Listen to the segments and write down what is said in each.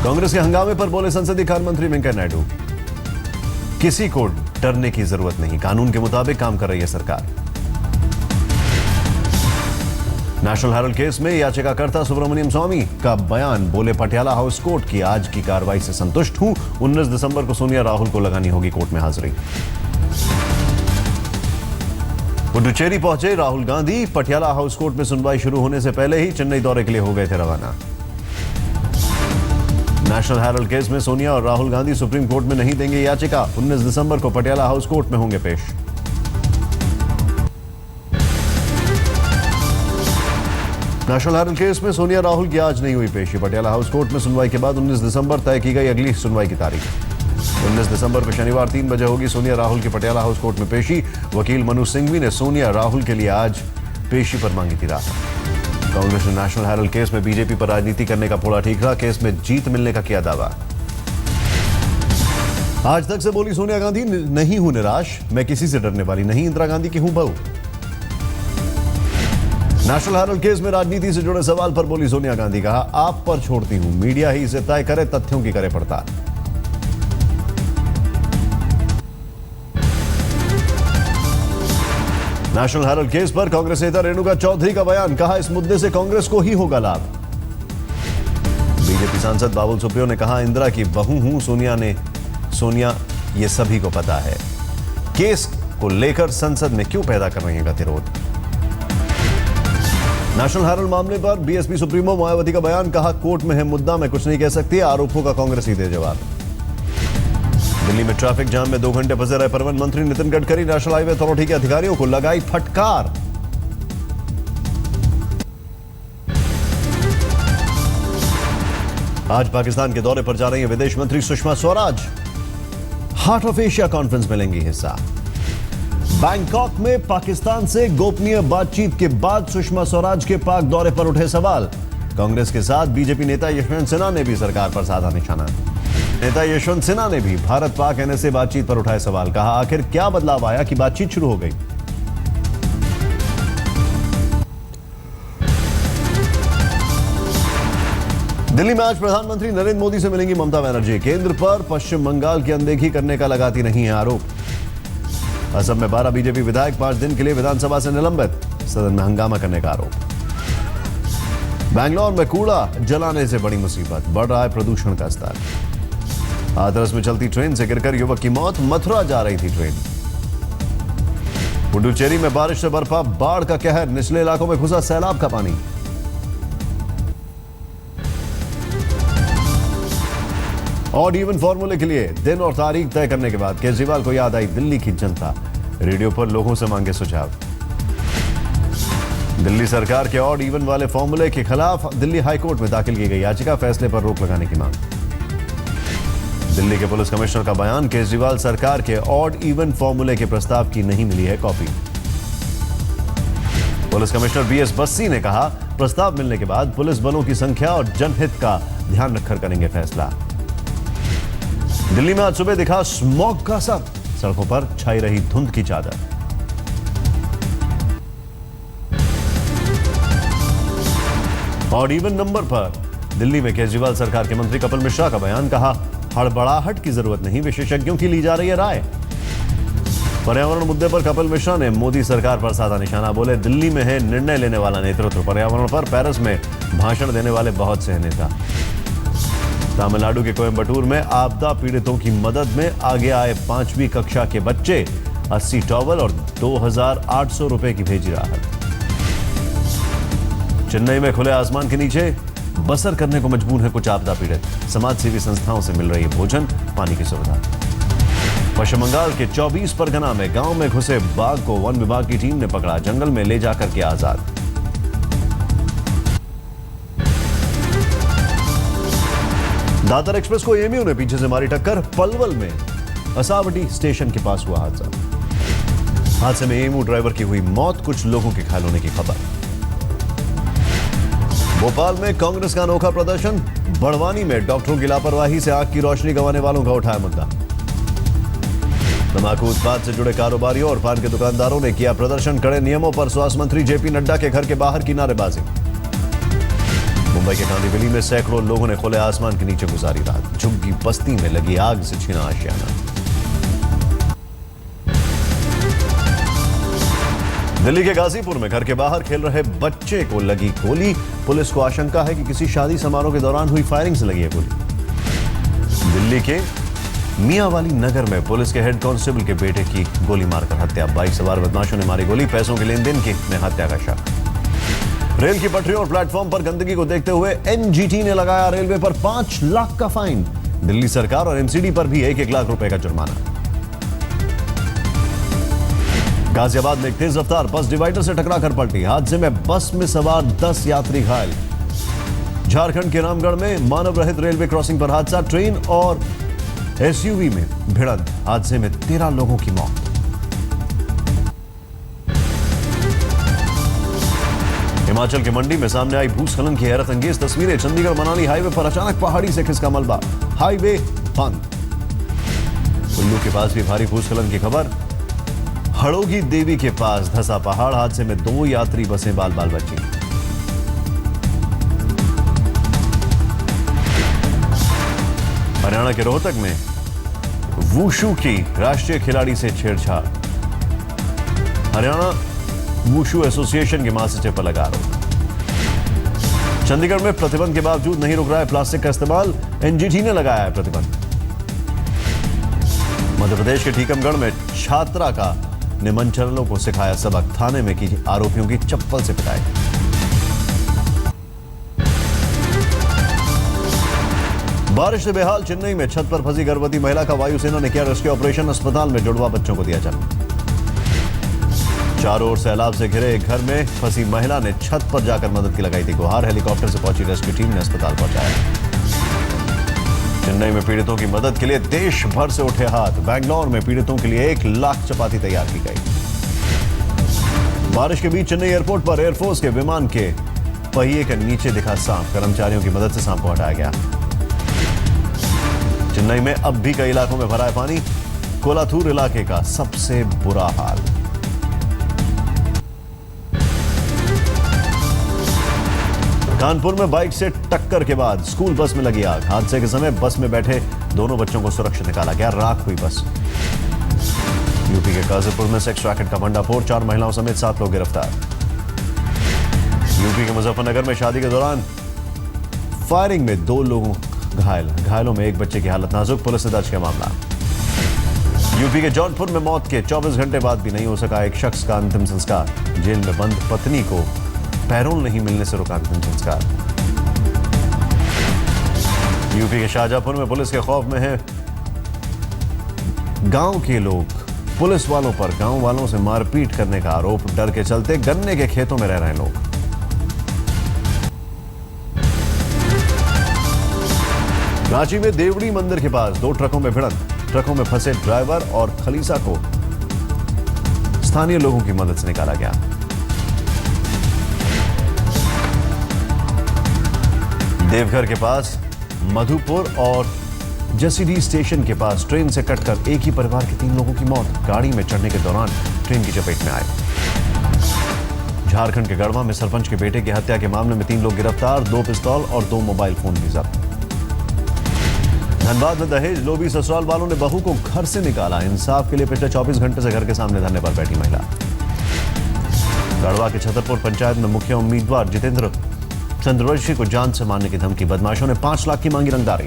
कांग्रेस के हंगामे पर बोले संसदीय कार्य मंत्री वेंकैया नायडू, किसी को डरने की जरूरत नहीं, कानून के मुताबिक काम कर रही है सरकार। नेशनल हेराल्ड केस में याचिकाकर्ता सुब्रमण्यम स्वामी का बयान, बोले पटियाला हाउस कोर्ट की आज की कार्रवाई से संतुष्ट हूं, 19 दिसंबर को सोनिया राहुल को लगानी होगी कोर्ट में हाजिरी। पुडुचेरी पहुंचे राहुल गांधी, पटियाला हाउस कोर्ट में सुनवाई शुरू होने से पहले ही चेन्नई दौरे के लिए हो गए थे रवाना। नेशनल हेराल्ड केस में सोनिया और राहुल गांधी सुप्रीम कोर्ट में नहीं देंगे याचिका, 19 दिसंबर को पटियाला हाउस कोर्ट में होंगे पेश। नेशनल हेराल्ड केस में सोनिया राहुल की आज नहीं हुई पेशी, पटियाला हाउस कोर्ट में सुनवाई के बाद 19 दिसंबर तय की गई अगली सुनवाई की तारीख। 19 दिसंबर को शनिवार 3 बजे होगी सोनिया राहुल की पटियाला हाउस कोर्ट में पेशी। वकील मनु सिंघवी ने सोनिया राहुल के लिए आज पेशी पर मांगी थी राहत। कांग्रेस ने नेशनल हेराल्ड केस में बीजेपी पर राजनीति करने का फोड़ा ठीकरा, केस में जीत मिलने का किया दावा। आज तक से बोली सोनिया गांधी, नहीं हूं निराश, मैं किसी से डरने वाली नहीं, इंदिरा गांधी की हूं बहू। नेशनल हेराल्ड केस में राजनीति से जुड़े सवाल पर बोली सोनिया गांधी, कहा आप पर छोड़ती हूं, मीडिया ही इसे तय करे, तथ्यों की करे पड़ताल। नेशनल हेराल्ड केस पर कांग्रेस नेता रेणुका चौधरी का बयान, कहा इस मुद्दे से कांग्रेस को ही होगा लाभ। बीजेपी सांसद बाबुल सुप्रियो ने कहा इंदिरा की बहू हूं, सोनिया ये सभी को पता है, केस को लेकर संसद में क्यों पैदा कर रही है गतिरोध। नेशनल हेराल्ड मामले पर बीएसपी सुप्रीमो मायावती का बयान, कहा कोर्ट में है मुद्दा, मैं कुछ नहीं कह सकती, आरोपों का कांग्रेस ही दे जवाब। दिल्ली में ट्रैफिक जाम में 2 घंटे फंसे रहे परिवहन मंत्री Nitin Gadkari, national highway authority के अधिकारियों को लगाई फटकार। आज पाकिस्तान के दौरे पर जा रही है विदेश मंत्री Sushma Swaraj, heart of Asia conference में लेंगी हिस्सा। बैंकॉक में पाकिस्तान से गोपनीय बातचीत के बाद सुषमा स्वराज के पाक दौरे पर उठे सवाल। कांग्रेस के साथ बीजेपी नेता यशवंत सिन्हा ने भी सरकार पर साधा निशाना। नेता यशवंत सिन्हा ने भी भारत पाक एनएसए बातचीत पर उठाए सवाल, कहा आखिर क्या बदलाव आया कि बातचीत शुरू हो गई। दिल्ली में आज प्रधानमंत्री नरेंद्र मोदी से मिलेंगी ममता बनर्जी, केंद्र पर पश्चिम बंगाल की अनदेखी करने का लगाती नहीं है आरोप। असम में 12 बीजेपी विधायक 5 दिन के लिए विधानसभा से निलंबित, सदन में हंगामा करने का आरोप। बैंगलोर में कूड़ा जलाने से बड़ी मुसीबत, बढ़ रहा है प्रदूषण का स्तर। हाथरस में चलती ट्रेन से गिरकर युवक की मौत, मथुरा जा रही थी ट्रेन। पुडुचेरी में बारिश से बरपा बाढ़ का कहर, निचले इलाकों में घुसा सैलाब का पानी। ऑड इवन फॉर्मूले के लिए दिन और तारीख तय करने के बाद केजरीवाल को याद आई दिल्ली की जनता, रेडियो पर लोगों से मांगे सुझाव। दिल्ली सरकार के ऑड इवन वाले फॉर्मूले के खिलाफ दिल्ली हाईकोर्ट में दाखिल की गई याचिका, फैसले पर रोक लगाने की मांग। दिल्ली के पुलिस कमिश्नर का बयान, केजरीवाल सरकार के ऑड इवन फॉर्मूले के प्रस्ताव की नहीं मिली है copy. Police commissioner BS Bassi ने कहा प्रस्ताव मिलने के बाद पुलिस बलों की संख्या और जनहित का ध्यान रखकर करेंगे फैसला। दिल्ली में आज सुबह दिखा स्मॉग का असर, सड़कों पर छाई रही धुंध की चादर। ऑड इवन नंबर पर दिल्ली में केजरीवाल सरकार के मंत्री कपिल मिश्रा का बयान, कहा हड़बड़ाहट की जरूरत नहीं, विशेषज्ञों की ली जा रही है राय। पर्यावरण मुद्दे पर कपिल मिश्रा ने मोदी सरकार पर साधा निशाना, बोले दिल्ली में है निर्णय लेने वाला नेतृत्व, पर्यावरण पर पेरिस में भाषण देने वाले बहुत से नेता। तमिलनाडु के कोयम्बटूर में आपदा पीड़ितों की मदद में आगे आए 5वीं कक्षा के बच्चे, 80 टॉवल और 2,800 रुपए की भेजी राहत। चेन्नई में खुले आसमान के नीचे बसर करने को मजबूर है कुछ आपदा पीड़ित, समाज सेवी संस्थाओं से मिल रही है भोजन पानी की सुविधा। पश्चिम बंगाल के 24 परगना में गांव में घुसे बाघ को वन विभाग की टीम ने पकड़ा, जंगल में ले जाकर के आजाद। दादर एक्सप्रेस को एमयू ने पीछे से मारी टक्कर, पलवल में असावटी स्टेशन के पास हुआ हादसे में एमयू ड्राइवर की हुई मौत, कुछ लोगों के घायल होने की खबर। भोपाल में कांग्रेस का अनोखा प्रदर्शन, बड़वानी में डॉक्टरों की लापरवाही से आंख की रोशनी गंवाने वालों का उठाया मुद्दा। तंबाकू उत्पाद से जुड़े कारोबारियों और पान के दुकानदारों ने किया प्रदर्शन, कड़े नियमों पर स्वास्थ्य मंत्री जेपी नड्डा के घर के बाहर की नारेबाजी। मुंबई के कांदिवली में सैकड़ों लोगों ने खुले आसमान के नीचे गुजारी रात। झुग्गी बस्ती में लगी आग से छीना आशियाना। दिल्ली के गाजीपुर में घर के बाहर खेल रहे बच्चे को लगी गोली। पुलिस को आशंका है कि किसी शादी समारोह के दौरान हुई फायरिंग से लगी है गोली। दिल्ली के मियांवाली नगर में पुलिस के हेड कांस्टेबल के बेटे की गोली मारकर हत्या। बाइक सवार बदमाशों ने मारी गोली। पैसों के लेन देन की में हत्या का शक। रेल की पटरियों और प्लेटफॉर्म पर गंदगी को देखते हुए एनजीटी ने लगाया रेलवे पर 5 लाख का फाइन। दिल्ली सरकार और एमसीडी पर भी 1-1 लाख रुपए का जुर्माना। गाजियाबाद में एक तेज रफ्तार बस डिवाइडर से टकराकर पलटी। हादसे में बस में सवार 10 यात्री घायल। झारखंड के रामगढ़ में मानव रहित रेलवे क्रॉसिंग पर हादसा। ट्रेन और एसयूवी में भिड़ंत। हादसे में 13 लोगों की मौत। हिमाचल के मंडी में सामने आई भूस्खलन की हैरत अंगेज तस्वीरें। चंडीगढ़ मनाली हाईवे पर अचानक पहाड़ी से खिसका मलबा। हाईवे बंद। कुल्लू के पास भी भारी भूस्खलन की खबर। हड़ोगी देवी के पास धंसा पहाड़। हादसे में 2 यात्री बसें बाल बाल बची। हरियाणा के रोहतक में वुशु की राष्ट्रीय खिलाड़ी से छेड़छाड़। हरियाणा वुशु एसोसिएशन के महासचिव पर लगा आरोप। चंडीगढ़ में प्रतिबंध के बावजूद नहीं रुक रहा है प्लास्टिक का इस्तेमाल। एनजीटी ने लगाया है प्रतिबंध। मध्य प्रदेश के टीकमगढ़ में छात्रा का निमंत्रणों को सिखाया सबक। थाने में की आरोपियों की चप्पल से पिटाई। बारिश से बेहाल चेन्नई में छत पर फंसी गर्भवती महिला का वायुसेना ने किया रेस्क्यू ऑपरेशन। अस्पताल में जुड़वा बच्चों को दिया जन्म। चारों ओर सैलाब से घिरे एक घर में फंसी महिला ने छत पर जाकर मदद की लगाई थी गुहार। हेलीकॉप्टर से पहुंची रेस्क्यू टीम ने अस्पताल पहुंचाया। चेन्नई में पीड़ितों की मदद के लिए देश भर से उठे हाथ। बैंगलोर में पीड़ितों के लिए 1 लाख चपाती तैयार की गई। बारिश के बीच चेन्नई एयरपोर्ट पर एयरफोर्स के विमान के पहिए के नीचे दिखा सांप। कर्मचारियों की मदद से सांप को हटाया गया। चेन्नई में अब भी कई इलाकों में भरा है पानी। कोलाथूर इलाके का सबसे बुरा हाल। कानपुर में बाइक से टक्कर के बाद स्कूल बस में लगी आग। हादसे के समय बस में बैठे दोनों बच्चों को सुरक्षित निकाला गया। राख हुई बस। यूपी के गाजीपुर में सेक्स रैकेट का भंडाफोड़। 4 महिलाओं समेत 7 लोग गिरफ्तार। यूपी के मुजफ्फरनगर में शादी के दौरान फायरिंग में 2 लोगों घायल। घायलों में एक बच्चे की हालत नाजुक। पुलिस ने दर्ज किया मामला। यूपी के जौनपुर में मौत के 24 घंटे बाद भी नहीं हो सका एक शख्स का अंतिम संस्कार। जेल में बंद पत्नी को पैरोल नहीं मिलने से रुका अंतिम संस्कार। यूपी के शाहजहांपुर में पुलिस के खौफ में है गांव के लोग। पुलिस वालों पर गांव वालों से मारपीट करने का आरोप। डर के चलते गन्ने के खेतों में रह रहे लोग। रांची में देवड़ी मंदिर के पास 2 ट्रकों में भिड़ंत। ट्रकों में फंसे ड्राइवर और खलीसा को स्थानीय लोगों की मदद से निकाला गया। देवघर के पास मधुपुर और जसीडीह स्टेशन के पास ट्रेन से कटकर एक ही परिवार के 3 लोगों की मौत। गाड़ी में चढ़ने के दौरान ट्रेन की चपेट में आए। झारखंड के गढ़वा में सरपंच के बेटे की हत्या के मामले में 3 लोग गिरफ्तार। 2 पिस्तौल और 2 मोबाइल फोन भी जब्त। धनबाद में दहेज लोभी ससुराल वालों ने बहू को घर से निकाला। इंसाफ के लिए पिछले 24 घंटे से घर के सामने धरने पर बैठी महिला। गढ़वा के छतरपुर पंचायत में मुखिया उम्मीदवार जितेंद्र चंद्रवंशी को जान से मारने की धमकी। बदमाशों ने 5 लाख की मांगी रंगदारी।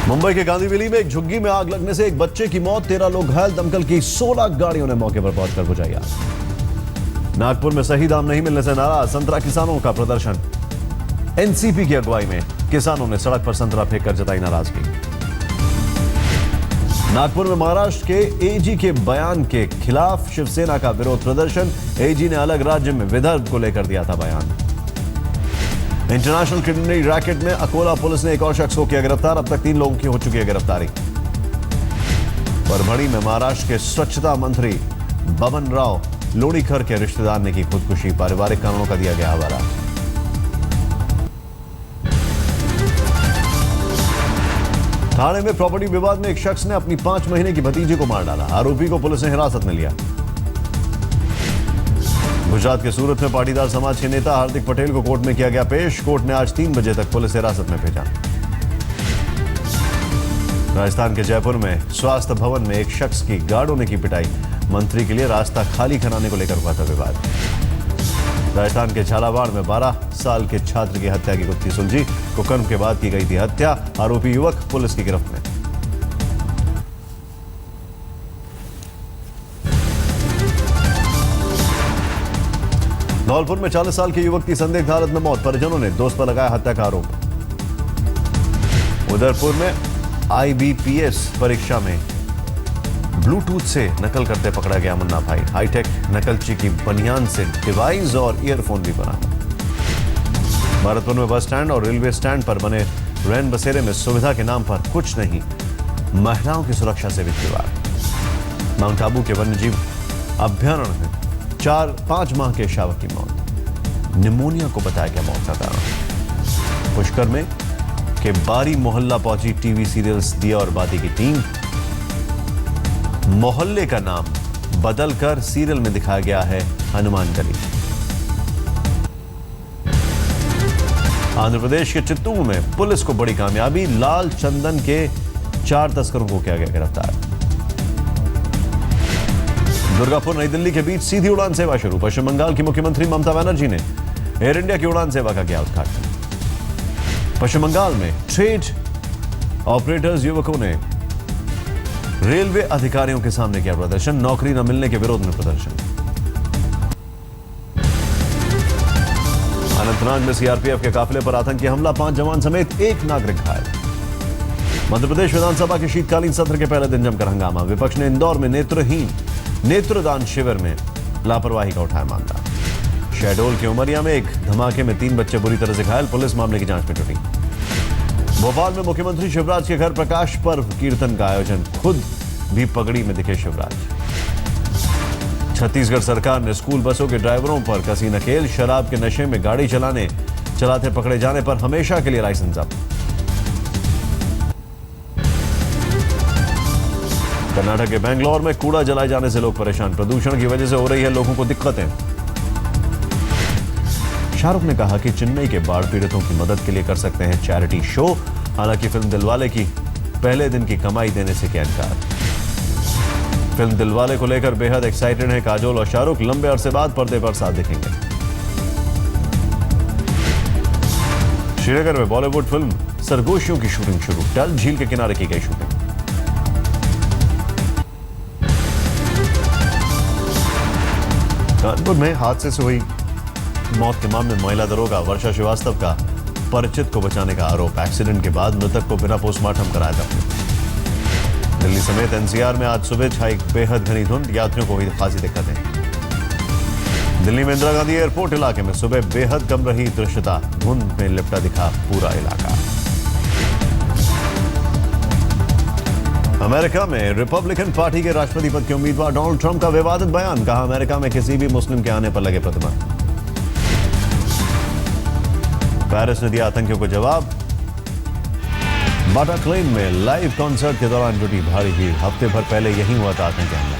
मुंबई के कांदिवली में एक झुग्गी में आग लगने से एक बच्चे की मौत। 13 लोग घायल। दमकल की 16 गाड़ियों ने मौके पर पहुंचकर बुझाई आग। नागपुर में सही दाम नहीं मिलने से नाराज संतरा किसानों का प्रदर्शन। एनसीपी की अगुवाई में किसानों ने सड़क पर संतरा फेंककर जताई नाराजगी। नागपुर में महाराष्ट्र के एजी के बयान के खिलाफ शिवसेना का विरोध प्रदर्शन। एजी ने अलग राज्य में विदर्भ को लेकर दिया था बयान। इंटरनेशनल क्रिमिनल रैकेट में अकोला पुलिस ने एक और शख्स को किया गिरफ्तार। अब तक 3 लोगों की हो चुकी है गिरफ्तारी। परभणी में महाराष्ट्र के स्वच्छता मंत्री बबन राव लोणीकर के रिश्तेदार ने की खुदकुशी। पारिवारिक कारणों का दिया गया हवाला। थाने में प्रॉपर्टी विवाद में एक शख्स ने अपनी 5 महीने की भतीजे को मार डाला। आरोपी को पुलिस ने हिरासत में लिया। गुजरात के सूरत में पाटीदार समाज के नेता हार्दिक पटेल को कोर्ट में किया गया पेश। कोर्ट ने आज 3 बजे तक पुलिस हिरासत में भेजा। राजस्थान के जयपुर में स्वास्थ्य भवन में एक शख्स की गार्डों ने की पिटाई। मंत्री के लिए रास्ता खाली कराने को लेकर हुआ था विवाद। राजस्थान के झालावाड़ में 12 साल के छात्र की हत्या की गुत्थी सुलझी। कुकर्म के बाद की गई थी हत्या। आरोपी युवक पुलिस की गिरफ्त में। धौलपुर में 40 साल के युवक की संदिग्ध हालत में मौत। परिजनों ने दोस्त पर लगाया हत्या का आरोप। उदयपुर में IBPS परीक्षा में ब्लूटूथ से नकल करते पकड़ा गया मुन्ना भाई। हाईटेक नकलची की बनियान से डिवाइस और ईयरफोन भी बरामद। भरतपुर में बस स्टैंड और रेलवे स्टैंड पर बने रैन बसेरे में सुविधा के नाम पर कुछ नहीं, महिलाओं की सुरक्षा से भी विवाद। माउंट आबू के वन्यजीव अभ्यारण्य में 4-5 माह के शावक की मौत। निमोनिया को बताया गया मौत का कारण। पुष्कर में के बारी मोहल्ला पहुंची टीवी सीरियल्स दिया और बाती की टीम। मोहल्ले का नाम बदलकर सीरियल में दिखाया गया है हनुमान गली। आंध्र प्रदेश के चित्तूर में पुलिस को बड़ी कामयाबी। लाल चंदन के 4 तस्करों को किया गया गिरफ्तार। दुर्गापुर नई दिल्ली के बीच सीधी उड़ान सेवा शुरू। पश्चिम बंगाल की मुख्यमंत्री ममता बनर्जी ने एयर इंडिया की उड़ान सेवा का किया उद्घाटन। पश्चिम बंगाल में ट्रेड ऑपरेटर्स युवकों ने रेलवे अधिकारियों के सामने किया प्रदर्शन। नौकरी न मिलने के विरोध में प्रदर्शन। अनंतनाग में सीआरपीएफ के काफिले पर आतंकी हमला। 5 जवान समेत 1 नागरिक घायल। मध्य प्रदेश विधानसभा के शीतकालीन सत्र के पहले दिन जमकर हंगामा। विपक्ष ने इंदौर में नेत्रदान शिविर में लापरवाही का उठाया मामला। शहडोल के उमरिया में एक धमाके में 3 बच्चे बुरी तरह से घायल। पुलिस मामले की जांच में जुटी। भोपाल में मुख्यमंत्री शिवराज के घर प्रकाश पर्व कीर्तन का आयोजन। खुद भी पगड़ी में दिखे शिवराज। छत्तीसगढ़ सरकार ने स्कूल बसों के ड्राइवरों पर कसी नकेल। शराब के नशे में गाड़ी चलाते पकड़े जाने पर हमेशा के लिए लाइसेंस जब्त। कर्नाटक के बेंगलोर में कूड़ा जलाए जाने से लोग परेशान। प्रदूषण की वजह से हो रही है लोगों को दिक्कतें। शाहरुख ने कहा कि चेन्नई के बाढ़ पीड़ितों की मदद के लिए कर सकते हैं चैरिटी शो। हालांकि फिल्म दिलवाले की पहले दिन की कमाई देने से किया इनकार। फिल्म दिलवाले को लेकर बेहद एक्साइटेड हैं काजोल और शाहरुख। लंबे अरसे बाद पर्दे पर साथ दिखेंगे। श्रीनगर में बॉलीवुड फिल्म सरगोशियों की शूटिंग शुरू। डल झील के किनारे की गई शूटिंग। कानपुर में हादसे से हुई मौत के मामले में महिला दरोगा वर्षा श्रीवास्तव का परिचित को बचाने का आरोप। एक्सीडेंट के बाद मृतक को बिना पोस्टमार्टम कराया था। दिल्ली समेत एनसीआर में आज सुबह छाई बेहद घनी धुंध। यात्रियों को हुई खासी दिक्कतें। दिल्ली में इंदिरा गांधी एयरपोर्ट इलाके में सुबह बेहद कम रही दृश्यता। धुंध में लिपटा दिखा पूरा इलाका। अमेरिका में रिपब्लिकन पार्टी के राष्ट्रपति पद के उम्मीदवार डोनाल्ड ट्रंप का विवादित बयान। कहा अमेरिका में किसी भी मुस्लिम के आने पर लगे प्रतिबंध। पेरिस ने दिया आतंकियों को जवाब। बाटाक्लेन में लाइव कॉन्सर्ट के दौरान जुटी भारी भीड़। हफ्ते भर पहले यही हुआ था आतंकी हमला।